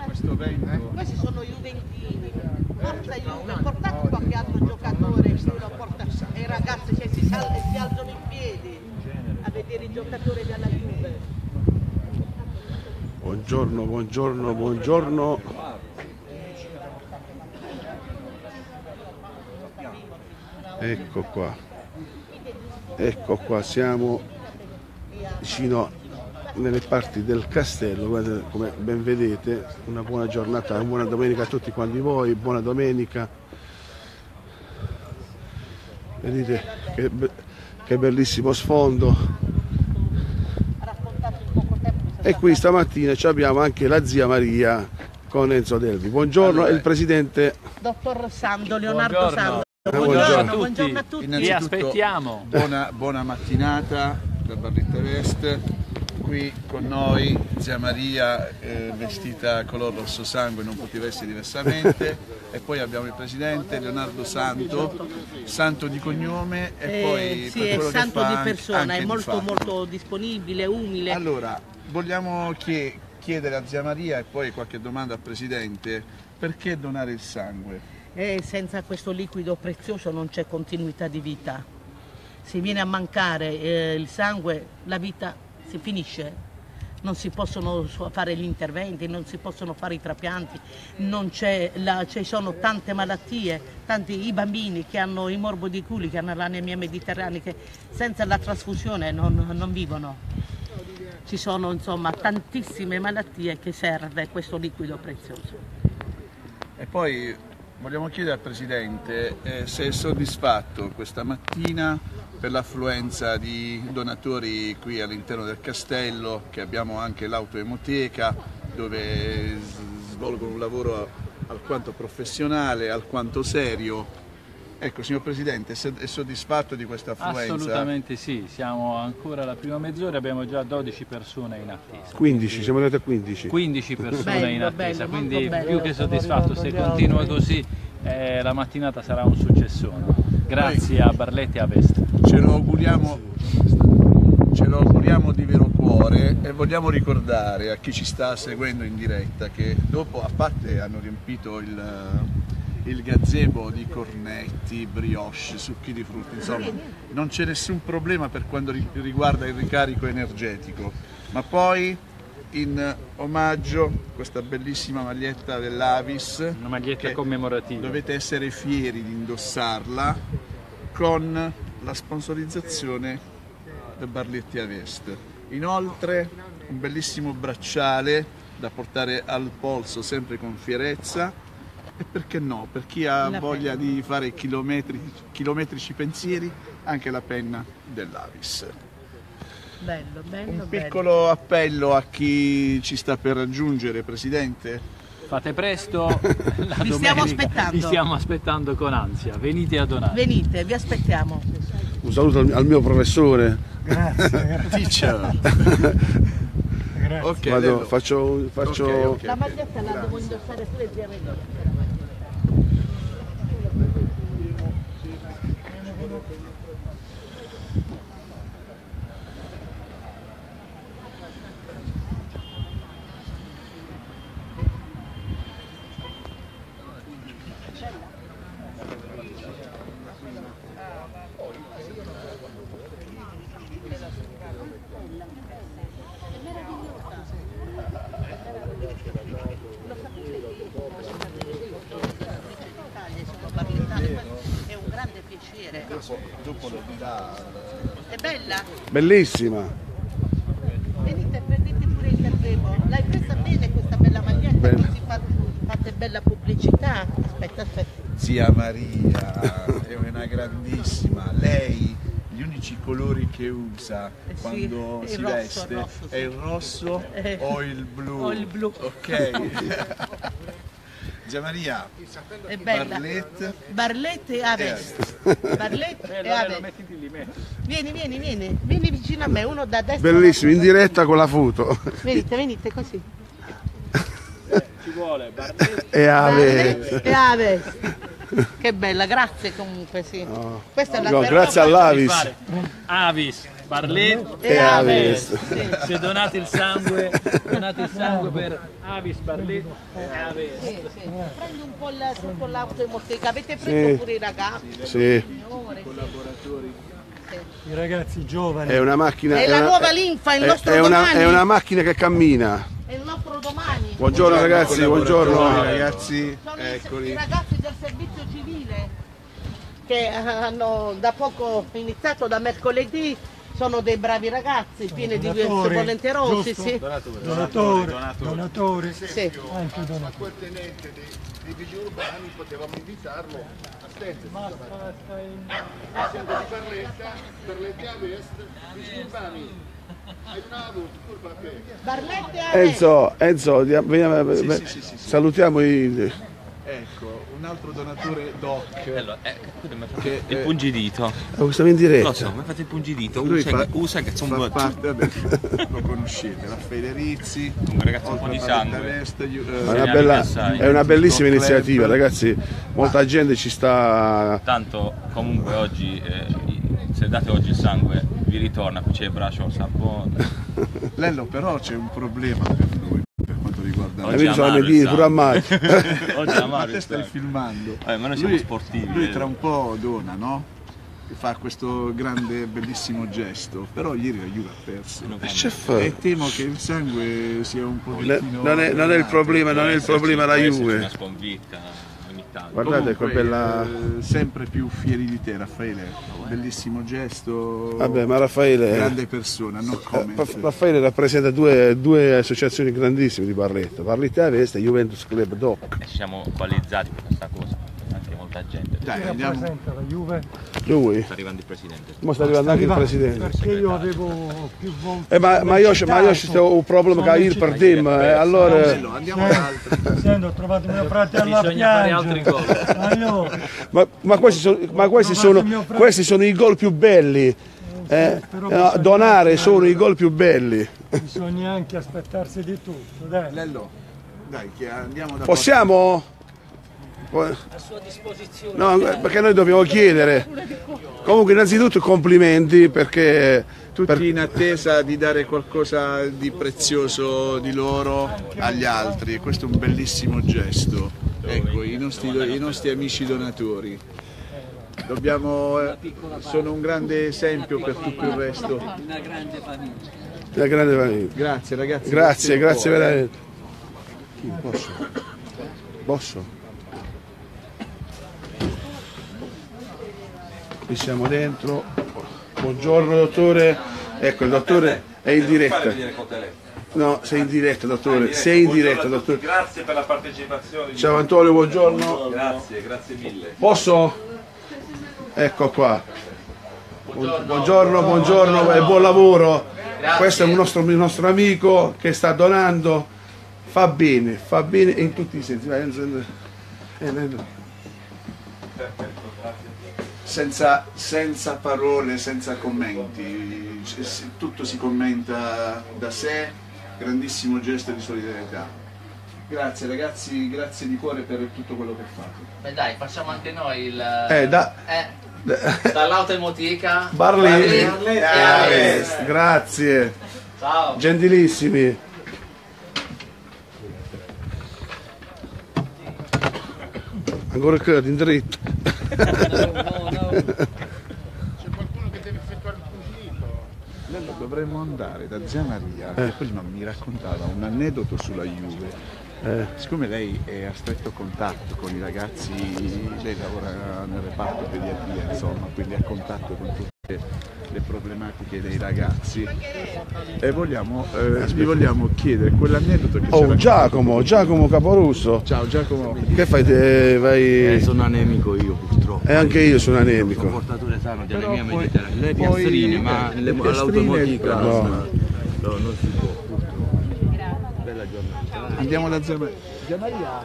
questo vento. Questi sono juventini, forza Juve, portate qualche altro giocatore, e i ragazzi che si alzano in piedi a vedere i giocatori della Juve. Buongiorno, buongiorno, buongiorno. Ecco qua, siamo vicino nelle parti del castello. Guardate, come ben vedete, una buona giornata, una buona domenica a tutti quanti voi, buona domenica. Vedete che bellissimo sfondo. E qui stamattina abbiamo anche la zia Maria con Enzo Delvi. Buongiorno, allora, e il presidente dottor Sando, Leonardo Sando. Buongiorno a tutti. Vi aspettiamo. Buona mattinata da Barletta Est. Qui con noi zia Maria vestita color rosso sangue, non poteva essere diversamente, e poi abbiamo il presidente Leonardo Santo di cognome, e poi sì, è santo di persona, è molto molto disponibile, umile. Allora, vogliamo chiedere a zia Maria e poi qualche domanda al presidente: perché donare il sangue? Senza questo liquido prezioso non c'è continuità di vita. Se viene a mancare il sangue, la vita si finisce. Non si possono fare gli interventi, non si possono fare i trapianti, ci sono tante malattie, tanti i bambini che hanno i morbidiculi, che hanno l'anemia mediterranea, che senza la trasfusione non vivono. Ci sono insomma tantissime malattie che serve questo liquido prezioso. E poi vogliamo chiedere al Presidente se è soddisfatto questa mattina per l'affluenza di donatori qui all'interno del castello, che abbiamo anche l'autoemoteca, dove svolgono un lavoro alquanto professionale, alquanto serio. Ecco, signor Presidente, è soddisfatto di questa affluenza? Assolutamente sì, siamo ancora alla prima mezz'ora, abbiamo già 12 persone in attesa. 15, siamo arrivati a 15. 15 persone in attesa, quindi bello. più che soddisfatto. Se continua così la mattinata sarà un successone. Grazie a Barletta e a Vesta. Ce lo auguriamo di vero cuore, e vogliamo ricordare a chi ci sta seguendo in diretta che dopo, a parte hanno riempito il gazebo di cornetti, brioche, succhi di frutta, insomma non c'è nessun problema per quanto riguarda il ricarico energetico, ma poi in omaggio questa bellissima maglietta dell'Avis, una maglietta commemorativa, dovete essere fieri di indossarla, con la sponsorizzazione del Barletta Est. Inoltre un bellissimo bracciale da portare al polso sempre con fierezza. E perché no, per chi ha voglia di fare chilometrici pensieri, anche la penna dell'Avis. Bello. Un piccolo appello a chi ci sta per raggiungere, Presidente. Fate presto, Vi stiamo aspettando. Vi stiamo aspettando con ansia, venite a donare. Venite, vi aspettiamo. Un saluto al mio professore. Grazie. Teacher. Okay, faccio... Okay. La maglietta la devo indossare pure zia Maria. È un grande piacere. Dopo lo dirà. È bella? Bellissima. Venite, prendete pure il gazebo. L'hai presa bene questa bella maglietta? Bella. Così fate bella pubblicità. Aspetta. Zia Maria è una grandissima. Lei, gli unici colori che usa quando il si rosso, veste il rosso, è il rosso o il blu. O il blu. Ok. Zia Maria, È bella. Barletta e Avest. Barletta e Avest. Vieni vicino a me, uno da destra. Bellissimo, in diretta con la foto. Venite così. Ci vuole Barletta E Barletta e Avest. Che bella, grazie comunque, sì. No. Questa è la No, grazie all'Avis. Avis. Barletta e Aves. Se donate il sangue per Avis, Barletta e Aves. Prendi un po' sotto l'auto emoteca, avete preso pure i ragazzi? Sì. Collaboratori. I ragazzi giovani. È una macchina. È la nuova linfa, il nostro domani. È una macchina che cammina. È il nostro domani. Buongiorno ragazzi, buongiorno. Ragazzi, Sono eccoli. i ragazzi del servizio civile che hanno da poco iniziato, da mercoledì. Sono dei bravi ragazzi, pieni di volenterosi. Sì. Donatori. Sì. Anche donatori. Appartenente dei vigili urbani, potevamo invitarlo a Stente. Essendo di Barletta Est, vigili urbani. Enzo, salutiamo i... Ecco, un altro donatore Doc. Che il pungidito. Siamo in diretta. Lo so, mi fate il pungidito. Lui Usa che sono fa parte, vabbè, lo conoscete, Raffaele Rizzi, un ragazzo un po' di sangue. È una bellissima iniziativa, ragazzi. Molta gente ci sta. Tanto comunque oggi, se date oggi il sangue, vi ritorna, qui c'è il braccio, sapone. Lello, però c'è un problema per noi, per quanto riguarda Oggi Io sono pure a mai. Oggi ma te stai filmando. Ma noi siamo sportivi. Lui tra un po' dona, no? Fa questo grande, bellissimo gesto, però ieri la Juve ha perso. E temo che il sangue sia un pochettino... Non è il problema, non è il problema la Juve. Una sconfitta ogni tanto. Guardate, Comunque, bella... sempre più fieri di te, Raffaele. Bellissimo gesto. Vabbè, ma Raffaele... Grande persona, no comment. Raffaele rappresenta due associazioni grandissime di Barletta. Barletta Est e Juventus Club Doc. Ci siamo coalizzati per questa cosa, anche molta gente. Dai, Chi andiamo. rappresenta la Juve? Lui? Sta arrivando il presidente. Ma sta arrivando anche il presidente. Perché io avevo più volte... Ma io c'ho un problema che io perdim, allora... Andiamo ad altri. Sento, ho trovato mio fratello a Bisogna fare altri piangere. gol. Ma questi sono i gol più belli. Donare sono i gol più belli. Bisogna anche aspettarsi di tutto, dai. Lello, dai, che andiamo da Possiamo? A sua disposizione. No, perché noi dobbiamo chiedere. Comunque innanzitutto complimenti perché tutti in attesa di dare qualcosa di prezioso di loro agli altri. Questo è un bellissimo gesto. Ecco, i nostri amici donatori. Sono un grande esempio per tutto il resto. Una grande famiglia. la grande famiglia. Grazie ragazzi. Grazie veramente. Chi? Posso? Qui siamo dentro. Buongiorno dottore. Ecco, il dottore è in diretta. No, sei in diretta dottore. Sei in diretta dottore. Grazie per la partecipazione. Ciao Antonio, buongiorno. Grazie mille. Posso? Ecco qua. Buongiorno e buon lavoro. Grazie. Questo è il nostro amico che sta donando. Fa bene in tutti i sensi. Senza parole, senza commenti, tutto si commenta da sé, grandissimo gesto di solidarietà. Grazie ragazzi, grazie di cuore per tutto quello che fate. Beh dai, facciamo anche noi il... dall'autoemotica Barletta e Aves, grazie. Ciao. Gentilissimi. Ancora che in dritto. C'è qualcuno che deve effettuare il pungito. Dovremmo andare da zia Maria, che prima mi raccontava un aneddoto sulla Juve. Siccome lei è a stretto contatto con i ragazzi, lei lavora nel reparto pediatria, insomma, quindi a contatto con tutte le problematiche dei ragazzi, e gli vogliamo chiedere quell'aneddoto che Giacomo Caporusso. Ciao Giacomo. Che fai? Vai... sono anemico io purtroppo. E anche io sono anemico. Sono portatore sano di Però anemia poi- mediterranea. Le poi- piastrine, ma le piastrine l'automotica e no, basta. no, non si può purtroppo. Bella giornata. Andiamo da zia Maria. Zia Maria.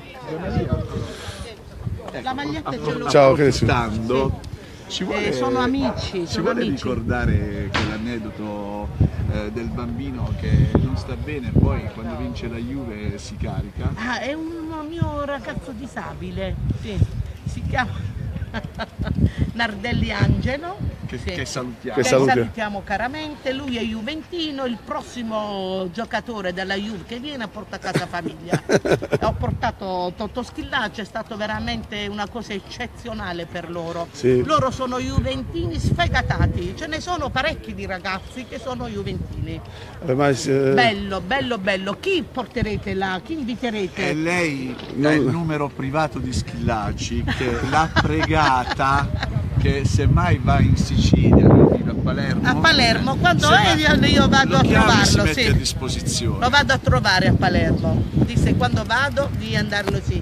La maglietta ce l'ho. Ciao, che ne so. Ascoltando, ci vuole, sono amici, ci sono vuole amici. ricordare quell'aneddoto del bambino che non sta bene e poi quando vince la Juve si carica. Ah, è un mio ragazzo disabile, sì, si chiama Nardelli Angelo, che salutiamo. Che salutiamo caramente. Lui è juventino, il prossimo giocatore della Juve che viene porta a casa famiglia. Ho portato Totò Schillaci, è stato veramente una cosa eccezionale per loro. Sì. Loro sono juventini sfegatati, ce ne sono parecchi di ragazzi che sono juventini. Bello, bello, bello. Chi porterete là? Chi inviterete? E lei ha il numero privato di Schillaci che l'ha pregata che se mai va in Sicilia, a Palermo. A Palermo, quando io vado a trovarlo, si mette a disposizione. Lo vado a trovare a Palermo. Disse quando vado di andarlo sì.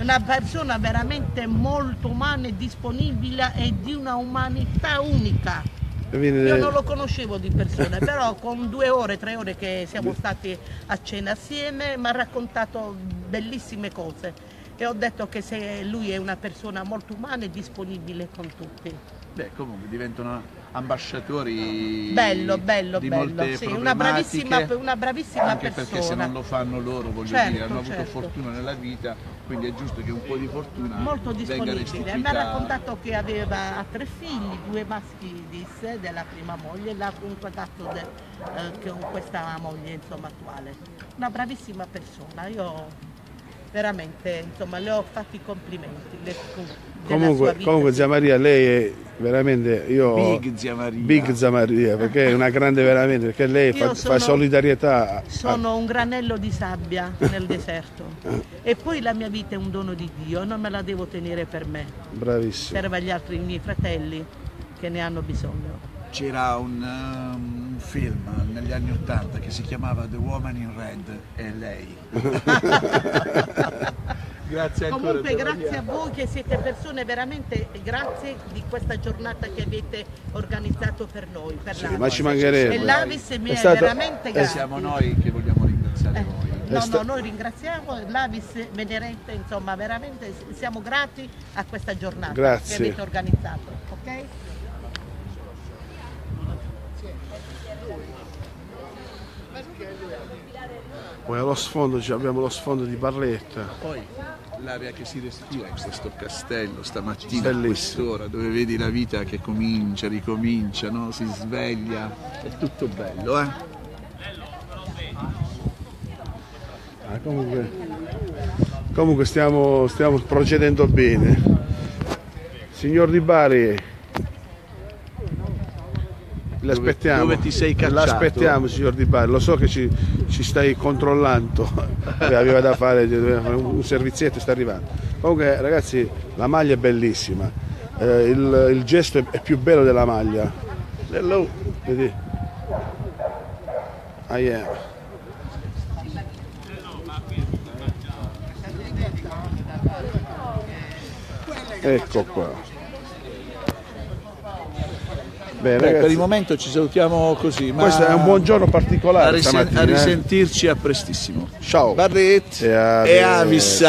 Una persona veramente molto umana e disponibile e di una umanità unica. Io non lo conoscevo di persona, però con 2 ore, 3 ore che siamo stati a cena assieme mi ha raccontato bellissime cose e ho detto che se lui è una persona molto umana e disponibile con tutti. Beh, comunque diventano ambasciatori bello, di molte sì, una bravissima anche persona. Perché se non lo fanno loro, voglio dire, hanno avuto fortuna nella vita, quindi è giusto che un po' di fortuna molto venga disponibile. restituita. Mi ha raccontato che aveva 3 figli, 2 maschi disse, della prima moglie, l'ha contattato con questa moglie insomma attuale. Una bravissima persona, io veramente insomma le ho fatto i complimenti. Comunque zia Maria, lei è veramente Big zia Maria, perché è una grande veramente, perché lei fa solidarietà. Sono un granello di sabbia nel deserto e poi la mia vita è un dono di Dio, non me la devo tenere per me. Bravissimo. Per gli altri miei fratelli che ne hanno bisogno. C'era un film negli anni '80 che si chiamava The Woman in Red e lei. Grazie ancora. Comunque grazie a voi che siete persone veramente, grazie di questa giornata che avete organizzato per noi, per l'Avis. Ma ci mancherebbe. E l'Avis mi è veramente grazie. Siamo noi che vogliamo ringraziare voi. No, noi ringraziamo l'Avis Venerente, insomma veramente siamo grati a questa giornata che avete organizzato, ok? Poi allo sfondo abbiamo lo sfondo di Barletta. Poi l'aria che si respira in questo castello stamattina a quest'ora, dove vedi la vita che comincia, ricomincia, no? Si sveglia, è tutto bello, eh? Comunque stiamo procedendo bene. Signor Di Bari, l'aspettiamo. Dove ti sei cacciato? L'aspettiamo, signor Di Bari, lo so che ci stai controllando, aveva da fare un servizietto, sta arrivando. Comunque ragazzi, la maglia è bellissima, il gesto è più bello della maglia. Hello. Vedi? Ecco qua. Bene, per il momento ci salutiamo così. Ma questo è un buongiorno particolare. A risentirci a prestissimo. Ciao. Barret e Avis.